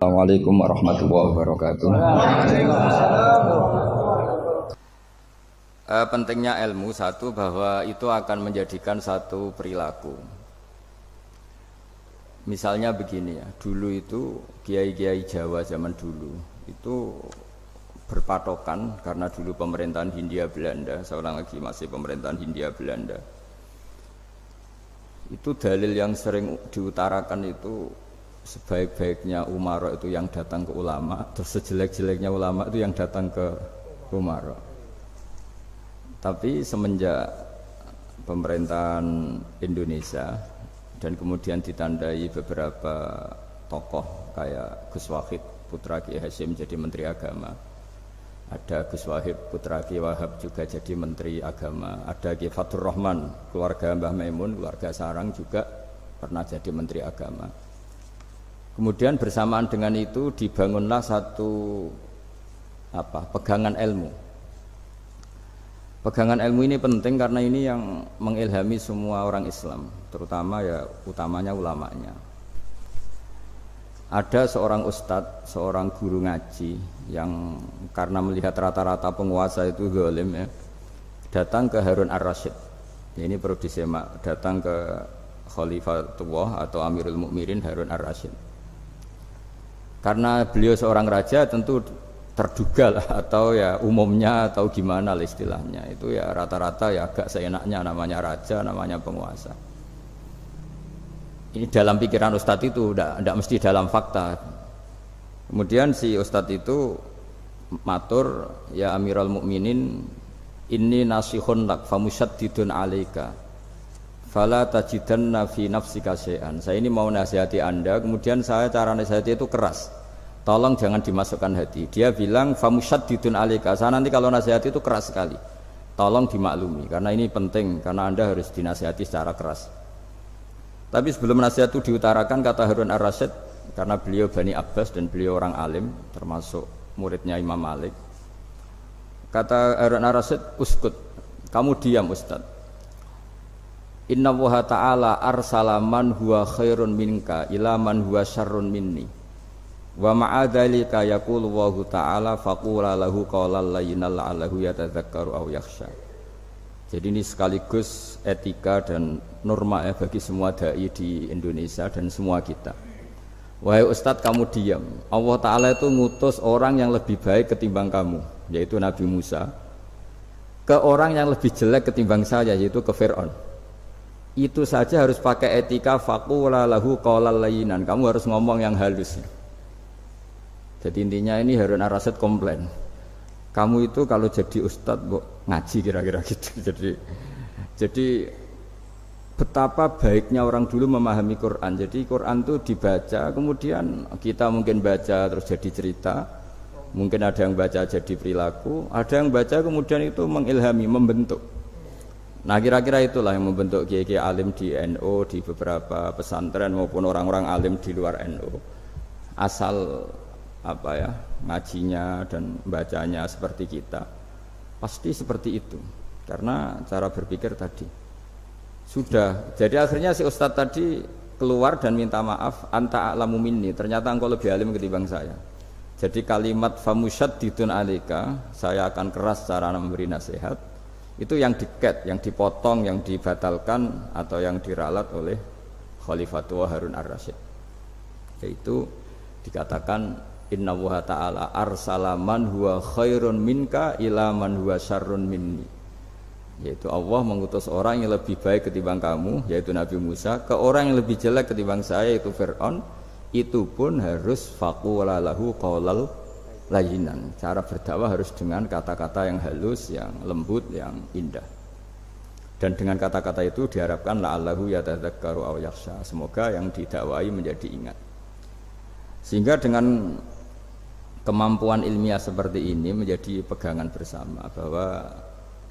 Assalamualaikum warahmatullahi wabarakatuh. Pentingnya ilmu satu bahwa itu akan menjadikan satu perilaku. Misalnya begini ya, dulu itu kiai-kiai Jawa zaman dulu itu berpatokan karena dulu pemerintahan Hindia Belanda, seorang lagi masih pemerintahan Hindia Belanda. Itu dalil yang sering diutarakan itu sebaik-baiknya umara itu yang datang ke ulama, terus sejelek-jeleknya ulama itu yang datang ke umara. Tapi semenjak pemerintahan Indonesia dan kemudian ditandai beberapa tokoh kayak Gus Wahid putra Ki Hasyim jadi Menteri Agama, ada Gus Wahid putra Ki Wahab juga jadi Menteri Agama, ada Ki Fathur Rahman keluarga Mbah Maimun, keluarga Sarang juga pernah jadi Menteri Agama. Kemudian bersamaan dengan itu dibangunlah satu pegangan ilmu. Pegangan ilmu ini penting karena ini yang mengilhami semua orang Islam, terutama ya utamanya ulamanya. Ada seorang ustadz, seorang guru ngaji yang karena melihat rata-rata penguasa itu zalim ya, datang ke Harun ar-Rasyid. Ya, ini perlu disemak, datang ke Khalifatullah atau Amirul Mukminin Harun ar-Rasyid. Karena beliau seorang raja tentu terduga lah, atau ya umumnya atau gimana lah istilahnya, itu ya rata-rata ya agak seenaknya namanya raja, namanya penguasa. Ini dalam pikiran ustadz itu, tidak mesti dalam fakta. Kemudian si ustadz itu matur, ya Amirul Mukminin, inni nasihun lak famusyaddidun alaika fala tajidanna fi nafsika syai'an. Saya ini mau nasihati Anda, kemudian saya cara nasihati itu keras. Tolong jangan dimasukkan hati. Dia bilang famusyaddidun alaika. Saya nanti kalau nasihati itu keras sekali. Tolong dimaklumi karena ini penting, karena Anda harus dinasihati secara keras. Tapi sebelum nasihat itu diutarakan, kata Harun ar-Rasyid, karena beliau Bani Abbas dan beliau orang alim termasuk muridnya Imam Malik. Kata Harun ar-Rasyid, uskut, kamu diam Ustaz. Inna Allaha ta'ala arsala man huwa khairun minka ila man huwa syarrun minni wa ma'adhalika yaqulu Allahu ta'ala faqula lahu qawlan layyinan la'allahu yatadzakkaru aw yakhsha. Jadi ini sekaligus etika dan norma ya bagi semua dai di Indonesia dan semua kita. Wahai Ustadz, kamu diam. Allah Ta'ala itu ngutus orang yang lebih baik ketimbang kamu, yaitu Nabi Musa, ke orang yang lebih jelek ketimbang saya, yaitu ke Fir'aun. Itu saja harus pakai etika faqula lahu qawlan layyinan. Kamu harus ngomong yang halus. Jadi intinya ini Harun ar-Rasyid komplain. Kamu itu kalau jadi ustadz ngaji kira-kira gitu. Jadi betapa baiknya orang dulu memahami Quran. Jadi Quran itu dibaca, kemudian kita mungkin baca terus jadi cerita, mungkin ada yang baca jadi perilaku, ada yang baca kemudian itu mengilhami, membentuk. Nah kira-kira itulah yang membentuk kiai-kiai alim di NU, di beberapa pesantren maupun orang-orang alim di luar NU. Asal ngajinya dan bacanya seperti kita, pasti seperti itu. Karena cara berpikir tadi sudah. Jadi akhirnya si ustadz tadi keluar dan minta maaf, anta a'lamu minni, ternyata engkau lebih alim ketimbang saya. Jadi kalimat famusyaddidun alaika, saya akan keras cara memberi nasihat, itu yang diket, yang dipotong, yang dibatalkan atau yang diralat oleh Khalifatullah Harun ar-Rasyid. Yaitu dikatakan Inna Allaha ta'ala arsala man huwa khairun minka ila man huwa syarrun minni. Yaitu Allah mengutus orang yang lebih baik ketimbang kamu, yaitu Nabi Musa, ke orang yang lebih jelek ketimbang saya, yaitu Fir'aun. Itu pun harus faqula lahu qawlal layyinan. Cara berdakwah harus dengan kata-kata yang halus, yang lembut, yang indah. Dan dengan kata-kata itu diharapkan la'allahu yatadzakkaru aw yakhsha. Semoga yang didakwai menjadi ingat. Sehingga dengan kemampuan ilmiah seperti ini menjadi pegangan bersama bahwa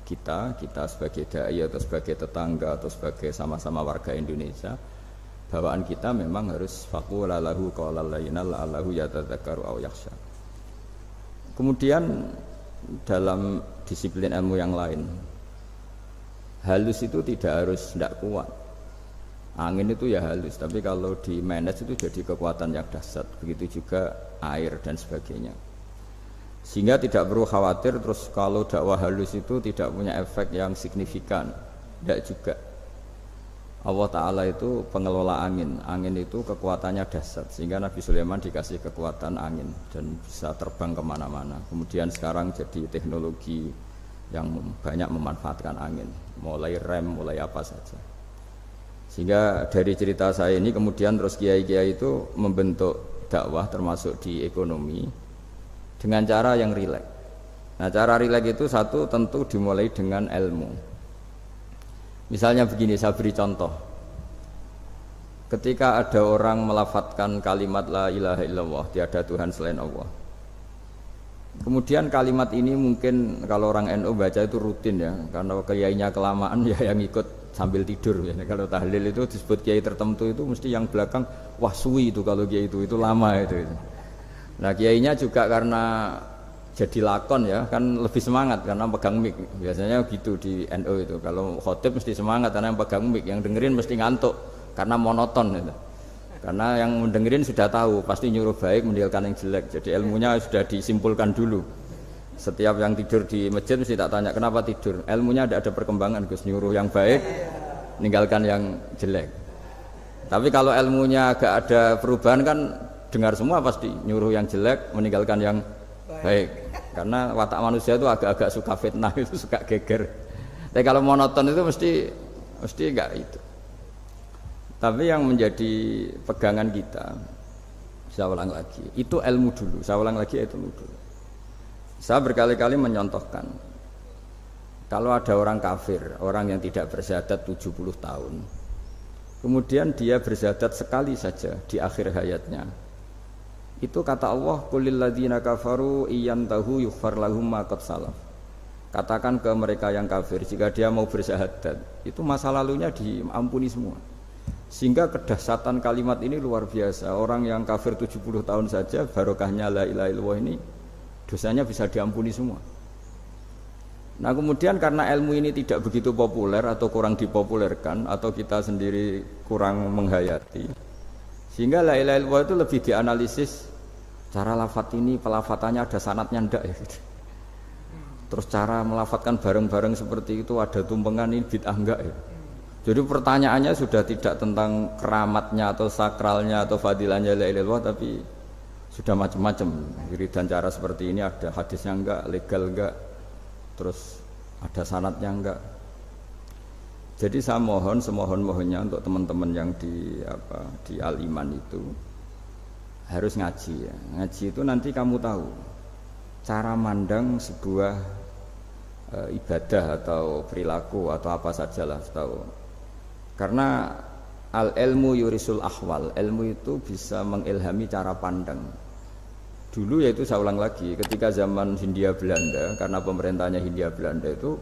kita sebagai dai atau sebagai tetangga atau sebagai sama-sama warga Indonesia, bawaan kita memang harus faqula lahu qawlan layyinan la'allahu yatadzakkaru aw yakhsha. Kemudian dalam disiplin ilmu yang lain, halus itu tidak harus tidak kuat. Angin itu ya halus, tapi kalau di manage itu jadi kekuatan yang dahsyat. Begitu juga air dan sebagainya. Sehingga tidak perlu khawatir terus kalau dakwah halus itu tidak punya efek yang signifikan. Tidak juga. Allah Ta'ala itu pengelola angin. Angin itu kekuatannya dahsyat. Sehingga Nabi Sulaiman dikasih kekuatan angin dan bisa terbang kemana-mana. Kemudian sekarang jadi teknologi yang banyak memanfaatkan angin. Mulai rem, mulai apa saja. Sehingga dari cerita saya ini kemudian terus kiai-kiai itu membentuk dakwah termasuk di ekonomi dengan cara yang rileks. Nah, cara rileks itu satu tentu dimulai dengan ilmu. Misalnya begini, saya beri contoh. Ketika ada orang melafadzkan kalimat la ilaha illallah, tiada Tuhan selain Allah. Kemudian kalimat ini mungkin kalau orang NU baca itu rutin ya, karena kiainya kelamaan ya yang ikut sambil tidur ya. Kalau tahlil itu disebut kiai tertentu itu mesti yang belakang wah suwi itu kalau kiai itu lama itu. Nah kiainya juga karena jadi lakon ya kan lebih semangat karena pegang mic. Biasanya gitu di NU itu. Kalau khotib mesti semangat karena yang pegang mic, yang dengerin mesti ngantuk karena monoton itu. Karena yang mendengerin sudah tahu pasti nyuruh baik meninggalkan yang jelek. Jadi ilmunya sudah disimpulkan dulu. Setiap yang tidur di masjid mesti tak tanya kenapa tidur. Ilmunya tidak ada perkembangan, Gus, nyuruh yang baik, meninggalkan yang jelek. Tapi kalau ilmunya agak ada perubahan kan dengar semua pasti nyuruh yang jelek, meninggalkan yang baik. Karena watak manusia itu agak-agak suka fitnah, itu suka geger. Tapi kalau monoton itu mesti enggak itu. Tapi yang menjadi pegangan kita, saya ulang lagi, itu ilmu dulu. Saya ulang lagi itu ilmu dulu. Saya berkali-kali menyontohkan kalau ada orang kafir, orang yang tidak bersyahadat 70 tahun, kemudian dia bersyahadat sekali saja di akhir hayatnya, itu kata Allah qulil ladzina kafaru iyantahu yughfar lahum ma qad salaf. Katakan ke mereka yang kafir jika dia mau bersyahadat itu masa lalunya diampuni semua. Sehingga kedahsyatan kalimat ini luar biasa. Orang yang kafir 70 tahun saja barokahnya la ilaha illallah ini dosanya bisa diampuni semua. Nah kemudian karena ilmu ini tidak begitu populer atau kurang dipopulerkan atau kita sendiri kurang menghayati, sehingga la ilaha illallah itu lebih dianalisis cara lafadz ini, pelafatannya ada sanadnya ndak ya gitu. Terus cara melafatkan bareng-bareng seperti itu ada tumpengan ini bid'ah enggak ya. Jadi pertanyaannya sudah tidak tentang keramatnya atau sakralnya atau fadilahnya la ilaha illallah, tapi sudah macam-macam wiridan cara seperti ini ada hadisnya enggak, legal enggak, terus ada sanadnya enggak. Jadi saya mohon semohon-mohonnya untuk teman-teman yang di Al-Iman itu harus ngaji ya. Ngaji itu nanti kamu tahu cara mandang sebuah ibadah atau perilaku atau apa sajalah tahu. Karena al-ilmu yurisul ahwal, ilmu itu bisa mengilhami cara pandang. Dulu yaitu saya ulang lagi, ketika zaman Hindia Belanda, karena pemerintahnya Hindia Belanda itu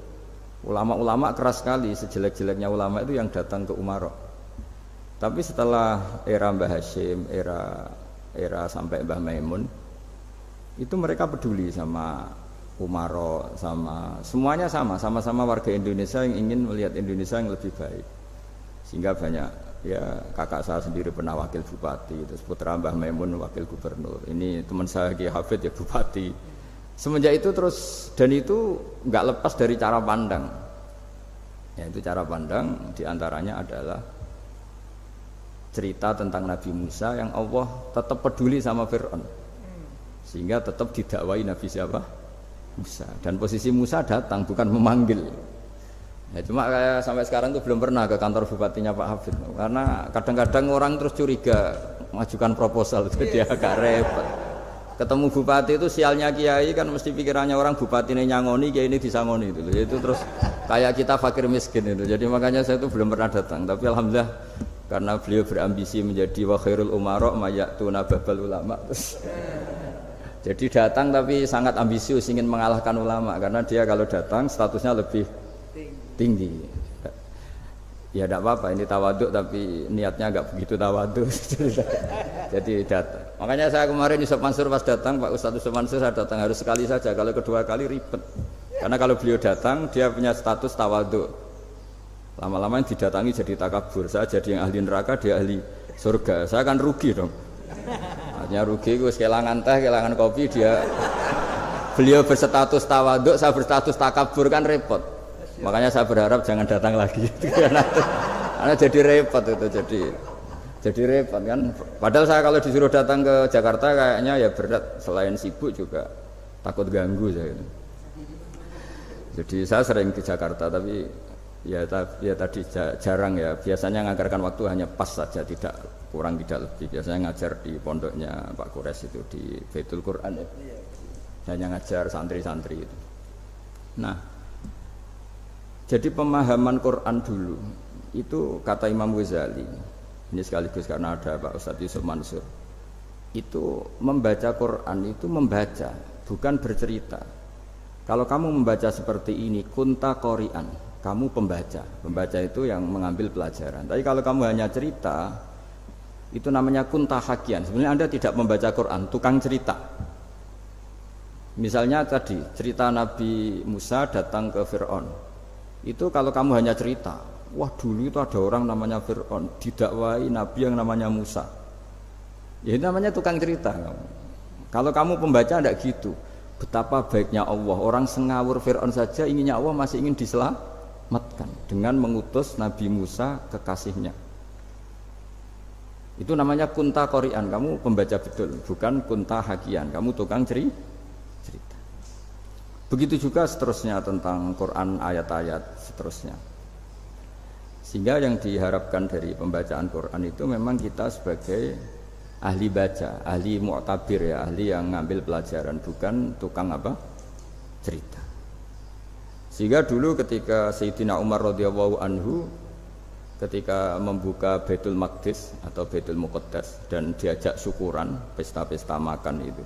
ulama-ulama keras sekali, sejelek-jeleknya ulama itu yang datang ke Umarok. Tapi setelah era Mbah Hashim, era sampai Mbah Maimun, itu mereka peduli sama Umarok, sama semuanya sama-sama warga Indonesia yang ingin melihat Indonesia yang lebih baik. Sehingga banyak ya kakak saya sendiri pernah wakil bupati, terus putra Mbah Maimun wakil gubernur. Ini teman saya Ki Hafid ya bupati. Semenjak itu terus dan itu nggak lepas dari cara pandang. Ya itu cara pandang diantaranya adalah cerita tentang Nabi Musa yang Allah tetap peduli sama Fir'aun. Sehingga tetap didakwai Nabi siapa? Musa. Dan posisi Musa datang bukan memanggil. Ya, cuma kayak sampai sekarang tuh belum pernah ke kantor bupatinya Pak Hafid karena kadang-kadang orang terus curiga mengajukan proposal jadi agak repot. Ketemu bupati itu sialnya kiai kan mesti pikirannya orang bupati ini nyangoni kiai ini disangoni itu terus kayak kita fakir miskin itu. Jadi makanya saya itu belum pernah datang. Tapi alhamdulillah karena beliau berambisi menjadi wa khairul umara mayatuna babal ulama terus jadi datang tapi sangat ambisius ingin mengalahkan ulama karena dia kalau datang statusnya lebih tinggi. Ya tidak apa-apa ini tawaduk tapi niatnya enggak begitu tawaduk. Jadi datang. Makanya saya kemarin Yusuf Mansur pas datang, Pak Ustadz Yusuf Mansur saya datang harus sekali saja. Kalau kedua kali ribet. Karena kalau beliau datang dia punya status tawaduk. Lama-lama yang didatangi jadi takabur. Saya jadi yang ahli neraka, dia ahli surga. Saya kan rugi dong. Artinya rugi, gue kehilangan teh, kehilangan kopi, beliau berstatus tawaduk, saya berstatus takabur, kan repot. Makanya saya berharap jangan datang lagi. Karena jadi repot itu, jadi repot kan. Padahal saya kalau disuruh datang ke Jakarta kayaknya ya berat, selain sibuk juga takut ganggu saya. Jadi saya sering ke Jakarta, tapi ya tadi jarang ya. Biasanya nganggarkan waktu hanya pas saja, tidak kurang tidak lebih. Biasanya ngajar di pondoknya Pak Kures itu di Baitul Quran ya. Hanya ngajar santri-santri itu. Nah, jadi pemahaman Quran dulu itu kata Imam Ghazali. Ini sekaligus karena ada Pak Ustadz Yusuf Mansur. Itu membaca Quran itu membaca, bukan bercerita. Kalau kamu membaca seperti ini, kunta qori'an, kamu pembaca. Pembaca itu yang mengambil pelajaran. Tapi kalau kamu hanya cerita, itu namanya kunta hakian. Sebenarnya Anda tidak membaca Quran, tukang cerita. Misalnya tadi cerita Nabi Musa datang ke Fir'aun. Itu kalau kamu hanya cerita, wah dulu itu ada orang namanya Fir'aun didakwai Nabi yang namanya Musa. Ya itu namanya tukang cerita. Kalau kamu pembaca tidak gitu. Betapa baiknya Allah, orang sengawur Fir'aun saja inginnya Allah masih ingin diselamatkan dengan mengutus Nabi Musa kekasihnya. Itu namanya kunta qori'an, kamu pembaca betul, bukan kunta hakian, kamu tukang cerita. Begitu juga seterusnya tentang Quran, ayat-ayat seterusnya. Sehingga yang diharapkan dari pembacaan Quran itu memang kita sebagai ahli baca, ahli mu'tabir ya, ahli yang ngambil pelajaran, bukan tukang apa? Cerita. Sehingga dulu ketika Sayyidina Umar radhiyallahu anhu ketika membuka Baitul Maqdis atau Baitul Muqaddas dan diajak syukuran, pesta-pesta makan itu.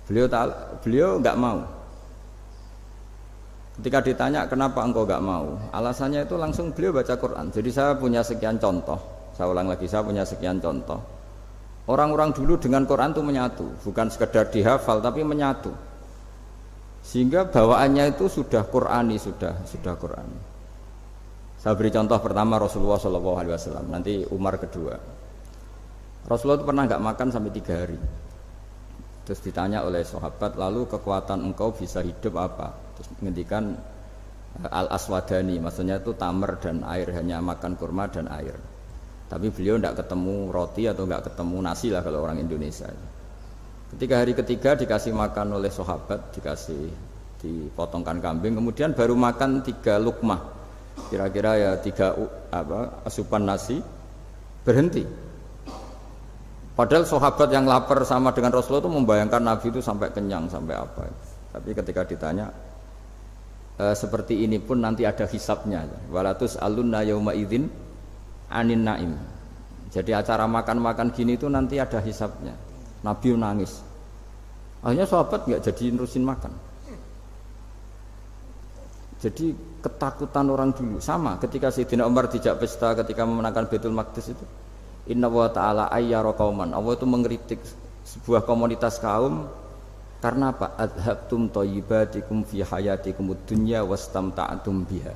Beliau enggak mau. Ketika ditanya kenapa engkau enggak mau? Alasannya itu langsung beliau baca Quran. Jadi saya punya sekian contoh. Saya ulang lagi, saya punya sekian contoh. Orang-orang dulu dengan Quran itu menyatu, bukan sekedar dihafal tapi menyatu. Sehingga bawaannya itu sudah Qurani, sudah Qurani. Saya beri contoh pertama Rasulullah SAW, nanti Umar kedua. Rasulullah itu pernah nggak makan sampai 3 hari. Terus ditanya oleh sahabat, lalu kekuatan engkau bisa hidup apa? Terus menghentikan al-aswadani, maksudnya itu tamar dan air, hanya makan kurma dan air. Tapi beliau tidak ketemu roti atau tidak ketemu nasi lah kalau orang Indonesia. Ketika hari ketiga dikasih makan oleh sahabat, dipotongkan kambing, kemudian baru makan 3 lukmah, kira-kira ya 3 asupan nasi, berhenti. Padahal sahabat yang lapar sama dengan Rasulullah itu membayangkan Nabi itu sampai kenyang, sampai apa. Tapi ketika ditanya, seperti ini pun nanti ada hisabnya. Walatus alunna yauma idzin anin naim. Jadi acara makan-makan gini itu nanti ada hisabnya. Nabi nangis. Akhirnya sahabat nggak jadi nerusin makan. Jadi ketakutan orang dulu sama ketika Sayyidina Umar dijak pesta ketika memenangkan Baitul Maqdis itu. Inna wa ta'ala ayyara qauman. Allah itu mengkritik sebuah komunitas kaum karena apa? Adhabtum thayyibatikum fi hayatikumud dunya wastamta'tum biha.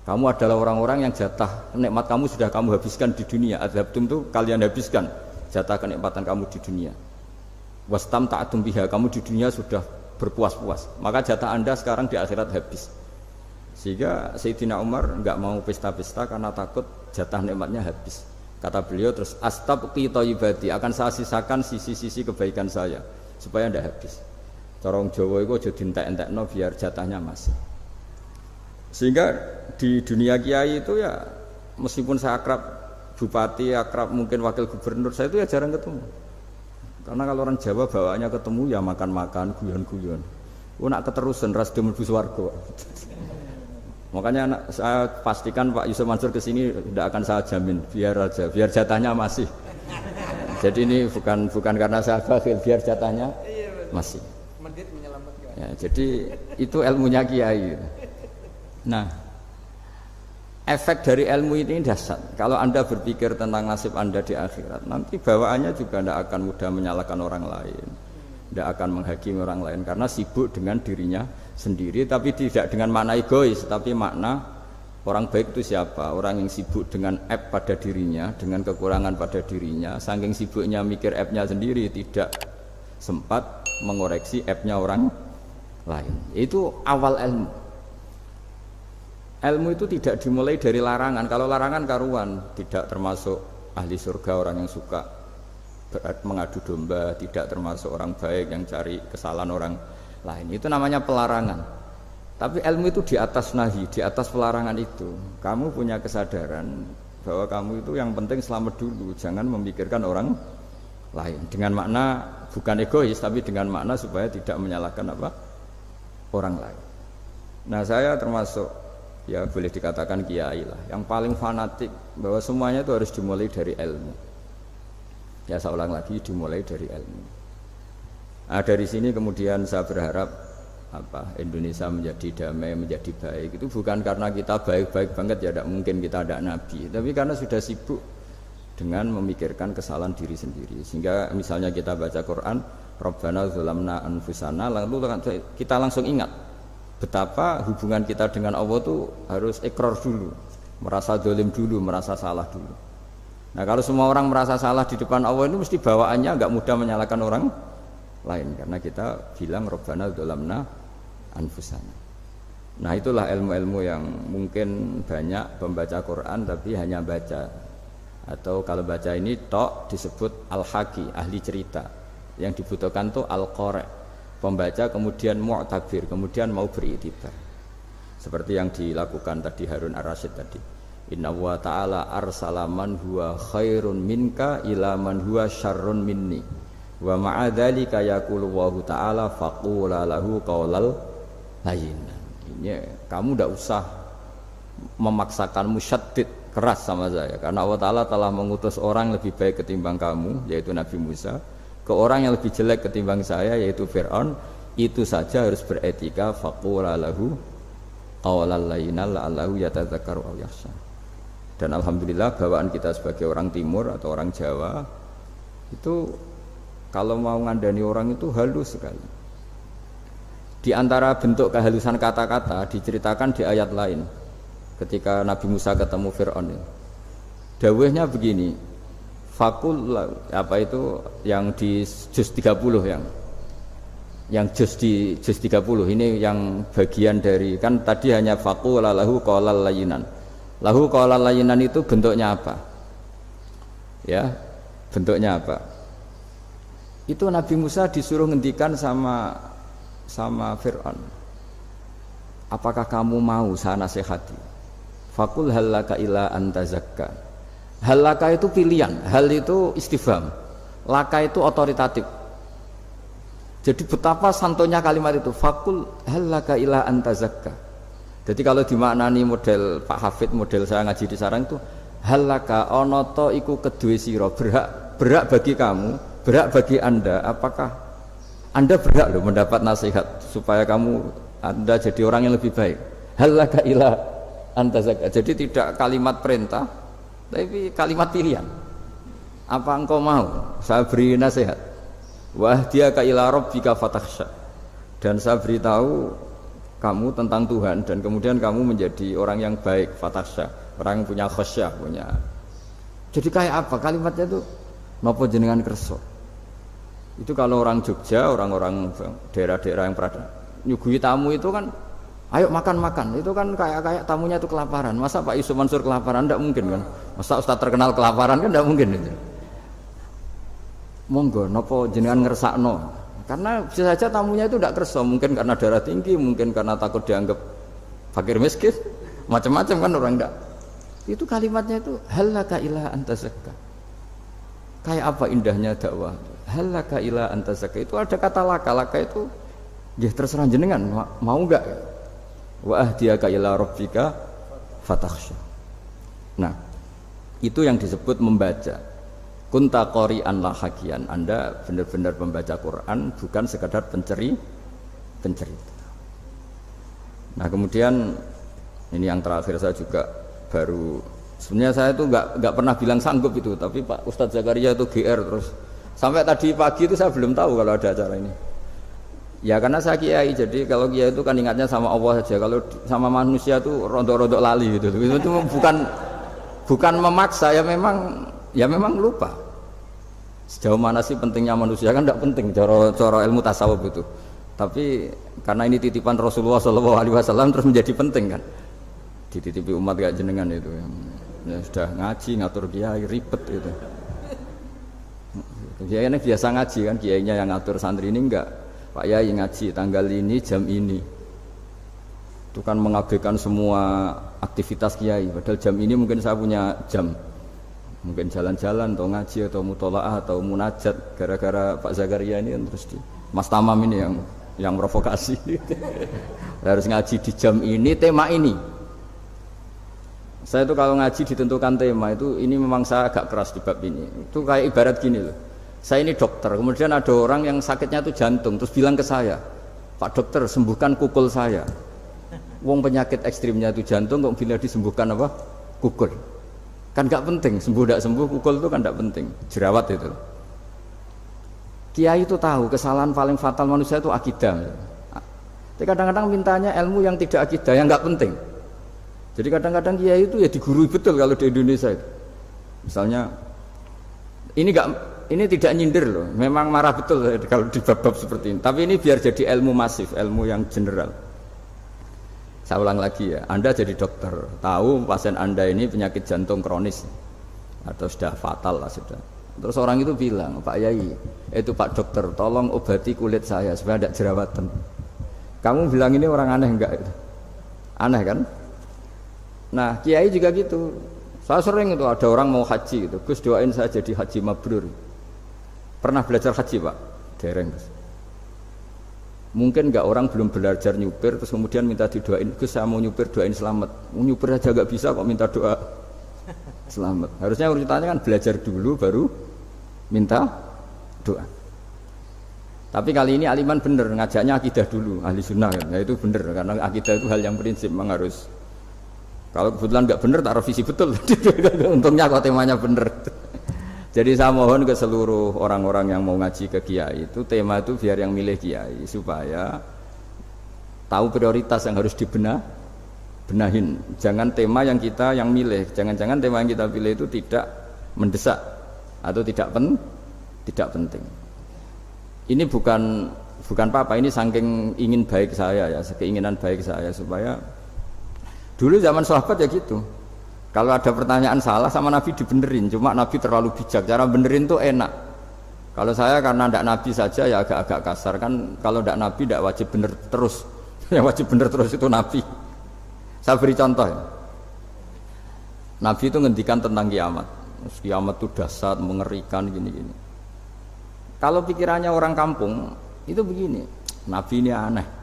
Kamu adalah orang-orang yang jatah nikmat kamu sudah kamu habiskan di dunia. Adhabtum itu kalian habiskan jatah kenikmatan kamu di dunia. Wastamta'tum biha, kamu di dunia sudah berpuas-puas. Maka jatah Anda sekarang di akhirat habis. Sehingga Sayyidina Umar enggak mau pesta-pesta karena takut jatah nikmatnya habis. Kata beliau terus astabqi thayyibati, akan saya sisakan sisi-sisi kebaikan saya supaya ndak habis. Corong Jawa itu aja dientek-entekno biar jatahnya masih. Sehingga di dunia kiai itu ya meskipun saya akrab bupati, akrab mungkin wakil gubernur, saya itu ya jarang ketemu. Karena kalau orang Jawa bawaannya ketemu ya makan-makan, guyon-guyon. Nak keterusan ras de mlebu swarga. Makanya saya pastikan Pak Yusuf Mansur kesini tidak akan saya jamin, biar aja, biar jatahnya masih. Jadi ini bukan karena saya bakhil, biar jatahnya masih. Ya, jadi itu ilmunya kiai. Nah, efek dari ilmu ini dahsyat. Kalau Anda berpikir tentang nasib Anda di akhirat, nanti bawaannya juga tidak akan mudah menyalahkan orang lain, tidak akan menghakimi orang lain karena sibuk dengan dirinya sendiri, tapi tidak dengan makna egois, tapi makna Orang baik itu siapa? Orang yang sibuk dengan aib pada dirinya, dengan kekurangan pada dirinya, saking sibuknya mikir aibnya sendiri, tidak sempat mengoreksi aibnya orang lain. Itu awal ilmu. Ilmu itu tidak dimulai dari larangan. Kalau larangan karuan, tidak termasuk ahli surga orang yang suka mengadu domba, tidak termasuk orang baik yang cari kesalahan orang lain. Itu namanya pelarangan. Tapi ilmu itu di atas nahi, di atas pelarangan itu. Kamu punya kesadaran bahwa kamu itu yang penting selamat dulu, jangan memikirkan orang lain. Dengan makna bukan egois, tapi dengan makna supaya tidak menyalahkan apa orang lain. Nah, saya termasuk ya boleh dikatakan kiai lah, yang paling fanatik bahwa semuanya itu harus dimulai dari ilmu. Ya saya ulang lagi, dimulai dari ilmu. Nah, dari sini kemudian saya berharap Indonesia menjadi damai, menjadi baik. Itu bukan karena kita baik-baik banget, ya tidak mungkin kita ada nabi, tapi karena sudah sibuk dengan memikirkan kesalahan diri sendiri. Sehingga misalnya kita baca Quran, Rabbana dzalamna anfusana, lalu kita langsung ingat betapa hubungan kita dengan Allah itu harus ikrar dulu, merasa dolim dulu, merasa salah dulu. Nah, kalau semua orang merasa salah di depan Allah itu mesti bawaannya enggak mudah menyalahkan orang lain, karena kita bilang Rabbana dzalamna anfusana. Nah, itulah ilmu-ilmu yang mungkin banyak pembaca Quran tapi hanya baca, atau kalau baca ini tok disebut al-haki, ahli cerita. Yang dibutuhkan tuh al-qari, pembaca kemudian mu'tabir, kemudian mau beriktibar. Seperti yang dilakukan tadi Harun ar-Rasyid tadi. Inna wa ta'ala arsala man huwa khairun minka ila man huwa syarrun minni. Wa ma'adzalika yaqulu wa ta'ala faqula lahu qaulal layinan. Ini kamu tidak usah memaksakan musyaddid keras sama saya, karena Allah Ta'ala telah mengutus orang lebih baik ketimbang kamu, yaitu Nabi Musa, ke orang yang lebih jelek ketimbang saya, yaitu Fir'aun. Itu saja harus beretika. Faqula lahu qaulal layinan la'allahu yatadzakkaru aw yakhsha. Dan alhamdulillah bawaan kita sebagai orang timur atau orang Jawa itu kalau mau ngandani orang itu halus sekali. Di antara bentuk kehalusan kata-kata diceritakan di ayat lain ketika Nabi Musa ketemu Fir'aun. Dawuhnya begini, fakul apa itu yang di juz 30 yang juz di juz 30 ini yang bagian dari, kan tadi hanya fakul lahu qaulal layinan. Lahu qaulal layinan itu bentuknya apa? Ya, bentuknya apa? Itu Nabi Musa disuruh ngendikan sama Fir'aun, apakah kamu mau saya nasihati? Fakul halaka ila antazakka. Halaka itu pilihan, hal itu istifham, laka itu otoritatif. Jadi betapa santonya kalimat itu, fakul halaka ila antazakka. Jadi kalau dimaknani model Pak Hafid, model saya ngaji di sarang itu, halaka onoto iku kedue sira, berhak bagi kamu, berhak bagi Anda, apakah Anda berhak loh mendapat nasihat supaya Anda jadi orang yang lebih baik. Halaka ila antazakka. Jadi tidak kalimat perintah, tapi kalimat pilihan. Apa engkau mau saya beri nasihat? Wahdiyaka ila rabbika fatakhsha. Dan saya beritahu kamu tentang Tuhan, dan kemudian kamu menjadi orang yang baik, fatakhsha, orang yang punya khasyah, punya. Jadi kayak apa kalimatnya itu? Napa jenengan kersa? Itu kalau orang Jogja, orang-orang daerah-daerah yang pernah nyuguhi tamu itu kan, ayo makan-makan, itu kan kayak tamunya itu kelaparan. Masa Pak Yusuf Mansur kelaparan? Tidak mungkin kan. Masa Ustaz terkenal kelaparan? Kan tidak mungkin itu. Monggo, nopo jenengan ngersakno. Karena bisa saja tamunya itu tidak kerso, mungkin karena darah tinggi, mungkin karena takut dianggap fakir miskin, macam-macam kan orang tidak. Itu kalimatnya itu halaka ila antazakka. Kayak apa indahnya dakwah. Halaka ila antazakka, itu ada kata laka itu ya terserah jenengan mau enggak. Wa ahdiyaka ila rabbika fatakhsha. Nah, itu yang disebut membaca. Kunta qari'an la hakian. Anda benar-benar membaca Quran, bukan sekadar pencerita. Nah, kemudian ini yang terakhir, saya juga baru, sebenarnya saya itu enggak pernah bilang sanggup itu, tapi Pak Ustadz Zakaria itu GR terus. Sampai tadi pagi itu saya belum tahu kalau ada acara ini. Ya karena saya kiai, jadi kalau kiai itu kan ingatnya sama Allah saja. Kalau sama manusia tuh rontok-rontok lali gitu. Itu bukan memaksa, ya memang lupa. Sejauh mana sih pentingnya manusia kan tidak penting cara ilmu tasawuf itu. Tapi karena ini titipan Rasulullah SAW terus menjadi penting kan. Dititipi umat kayak jenengan itu. Ya sudah ngaji ngatur kiai ribet itu. Kiai ini biasa ngaji kan, kiainya yang ngatur, santri ini enggak. Pak Yai ngaji tanggal ini jam ini. Itu kan mengabaikan semua aktivitas kiai. Padahal jam ini mungkin saya punya jam. Mungkin jalan-jalan atau ngaji atau mutolaah atau munajat. Gara-gara Pak Zakaria ini kan terus Mas Tamam ini yang provokasi. Harus ngaji di jam ini, tema ini. Saya itu kalau ngaji ditentukan tema itu, ini memang saya agak keras di bab ini. Itu kayak ibarat gini loh. Saya ini dokter, kemudian ada orang yang sakitnya itu jantung, terus bilang ke saya, Pak dokter sembuhkan kukul saya. Wong penyakit ekstrimnya itu jantung, kok bila disembuhkan apa? Kukul. Kan gak penting, sembuh tidak sembuh, kukul itu kan gak penting. Jerawat itu. Kiai itu tahu kesalahan paling fatal manusia itu akidah. Tapi kadang-kadang mintanya ilmu yang tidak akidah, yang gak penting. Jadi kadang-kadang kiai itu ya digurui betul kalau di Indonesia itu. Misalnya, ini tidak nyindir loh, memang marah betul kalau di bab-bab seperti ini. Tapi ini biar jadi ilmu masif, ilmu yang general. Saya ulang lagi ya, Anda jadi dokter, tahu pasien Anda ini penyakit jantung kronis atau sudah fatal lah sudah. Terus orang itu bilang, Pak Yai, itu Pak dokter, tolong obati kulit saya supaya tidak jerawatan. Kamu bilang ini orang aneh enggak? Aneh kan? Nah, kiai juga gitu. Saya sering itu ada orang mau haji gitu, Gus doain saya jadi haji mabrur. Pernah belajar haji Pak? Dereng. Mungkin enggak orang belum belajar nyupir terus kemudian minta didoain, Gus saya mau nyupir doain selamat. Mau nyupir aja enggak bisa kok minta doa selamat. Harusnya urutannya kan belajar dulu baru minta doa. Tapi kali ini aliman bener ngajaknya akidah dulu, ahli sunnah kan. Nah itu bener karena akidah itu hal yang prinsip memang harus. Kalau kebetulan nggak bener tak revisi betul. Untungnya kok temanya bener. Jadi saya mohon ke seluruh orang-orang yang mau ngaji ke kiai itu tema itu biar yang milih kiai supaya tahu prioritas yang harus benahin. Jangan tema yang kita yang milih. Jangan-jangan tema yang kita pilih itu tidak mendesak atau tidak penting. Ini bukan apa-apa. Ini saking ingin baik saya ya, keinginan baik saya supaya dulu zaman sahabat ya gitu. Kalau ada pertanyaan salah sama Nabi dibenerin, cuma Nabi terlalu bijak. Cara benerin tuh enak. Kalau saya karena tidak Nabi saja ya agak-agak kasar kan. Kalau tidak Nabi tidak wajib bener terus. Yang wajib bener terus itu Nabi. Saya beri contoh ya. Nabi itu ngendikan tentang kiamat. Kiamat itu dahsyat, mengerikan gini-gini. Kalau pikirannya orang kampung itu begini, Nabi ini aneh.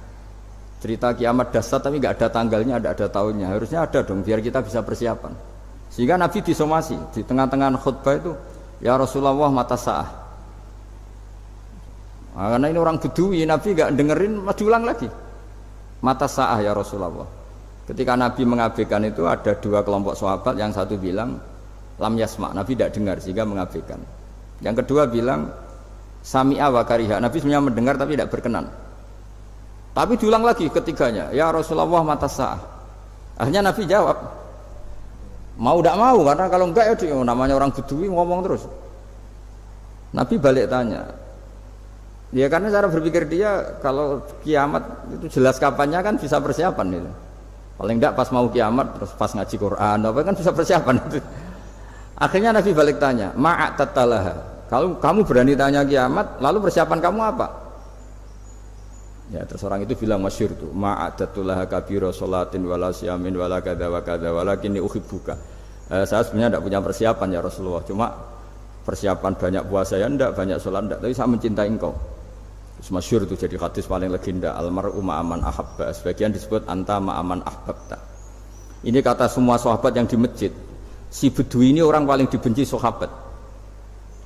Cerita kiamat dahsyat tapi nggak ada tanggalnya, ada tahunnya. Harusnya ada dong biar kita bisa persiapan. Sehingga Nabi disomasi di tengah-tengah khutbah itu, ya Rasulullah mata sa'ah. Nah, karena ini orang Bedui, Nabi nggak dengerin, masih ulang lagi. Mata sa'ah ya Rasulullah. Ketika Nabi mengabaikan itu ada dua kelompok sahabat, yang satu bilang lam yasma, Nabi tidak dengar sehingga mengabaikan. Yang kedua bilang sami'a wa kariha, Nabi sebenarnya mendengar tapi tidak berkenan. Tapi diulang lagi ketiganya, ya Rasulullah mata sa'ah. Akhirnya Nabi jawab, mau tidak mau, karena kalau enggak ya namanya orang Bedui ngomong terus. Nabi balik tanya, ya karena cara berpikir dia kalau kiamat itu jelas kapannya kan bisa persiapan itu. Paling enggak pas mau kiamat terus pas ngaji Quran apa kan bisa persiapan itu. Akhirnya Nabi balik tanya, ma'atatalaha. Kalau kamu berani tanya kiamat, lalu persiapan kamu apa? Ya terus orang itu bilang masyhur tuh, ma'adatullah kabira sholatin wala siyamin wala kadza wa kadza walakinni uhibbuka. Saya sebenarnya tidak punya persiapan ya Rasulullah, cuma persiapan banyak puasa ya enggak, banyak sholat enggak, tapi saya mencintai engkau. Terus masyhur itu jadi hadis paling legenda, almar'u ma'aman ahabba, sebagian disebut anta ma'aman ahbabta. Ini kata semua sahabat yang di masjid. Si Bedui ini orang paling dibenci sahabat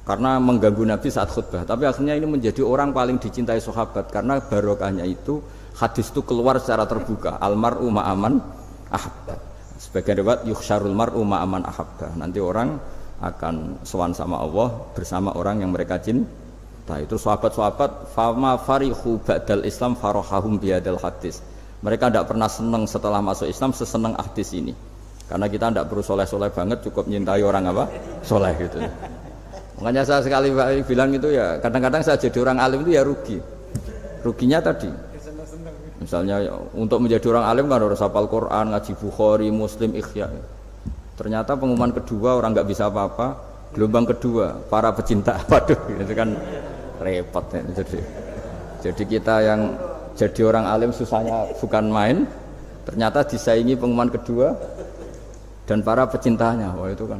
karena mengganggu Nabi saat khutbah, tapi akhirnya ini menjadi orang paling dicintai sahabat karena barokahnya itu hadis itu keluar secara terbuka, almar'u ma'aman ahabba. Sebagian riwayat yuhsyarul mar'u ma'aman ahabba, nanti orang akan sowan sama Allah bersama orang yang mereka Nah itu sahabat-sahabat fama farihu ba'dal Islam farahahum bihadal hadis. Mereka tidak pernah senang setelah masuk Islam sesenang hadis ini. Karena kita tidak perlu soleh-soleh banget, cukup nyintai orang apa? Soleh gitu. Makanya saya sekali bilang itu ya, kadang-kadang saya jadi orang alim itu ya rugi. Ruginya tadi. Misalnya untuk menjadi orang alim kan harus hafal Quran, ngaji Bukhari, Muslim, Ikhya. Ternyata pengumuman kedua orang nggak bisa apa-apa. Gelombang kedua para pecinta, waduh, itu kan repot ya. Jadi kita yang jadi orang alim susahnya bukan main, ternyata disaingi pengumuman kedua dan para pecintanya. Wah itu kan